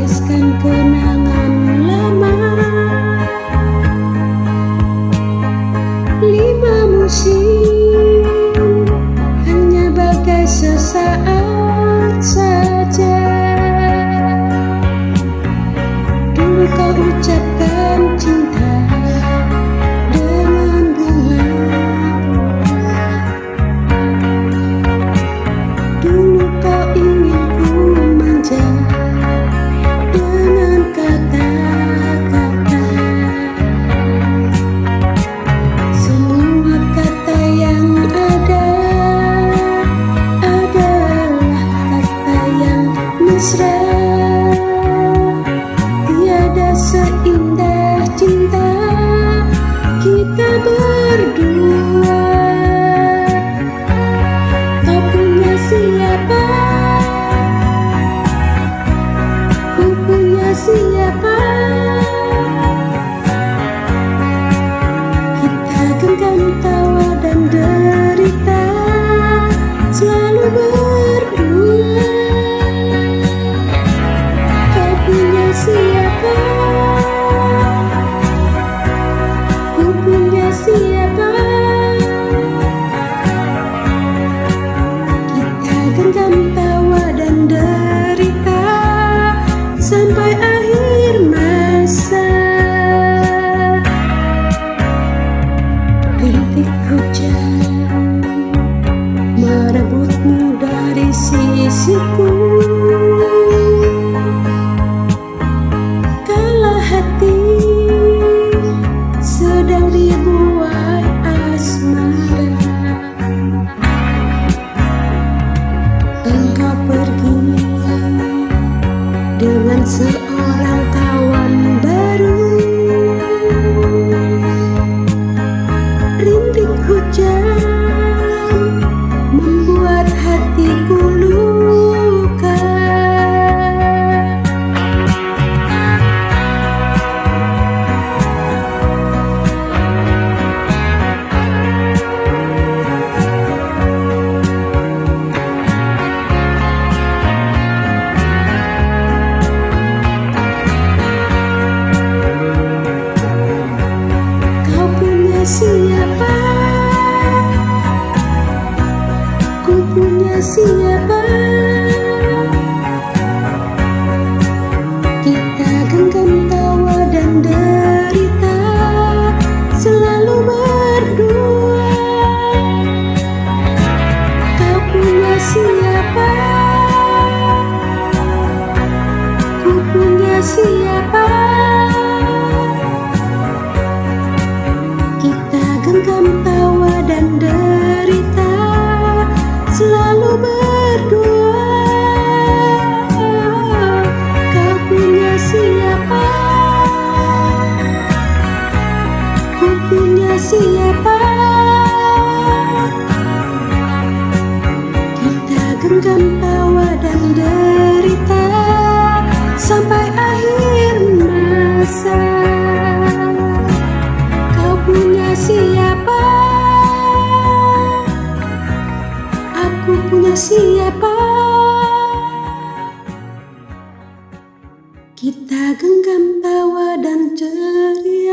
menuliskan kenangan lama. 5 musim hanya bagai sesaat saja. Dulu kau ucapkan cinta dengan bunga. Dulu kau ingin ku manja dengan kata-kata. Semua kata yang ada adalah kata yang mesra. Tiada seindah cinta kita berdua. Kau punya siapa? Ku punya siapa? Kita genggam tawa dan derita, selalu berdua. Kau punya siapa? Ku punya siapa? Kita genggam tawa dan derita sampai akhir masa. Rintik hujan merebutmu dari sisiku. Kala hati sedang dibuai asmara, engkau pergi dengan seorang kawan baru. Rintik hujan membuat hatiku luka. Kau punya siapa? Ku punya siapa? Kita genggam tawa dan derita, selalu berdua. Kau punya siapa? Ku punya siapa? Kita genggam tawa dan derita, selalu berdua. Kau punya siapa? Ku punya siapa? Kita genggam tawa dan derita sampai akhir masa. Kau punya siapa? Aku punya siapa? Kita genggam tawa dan cerita.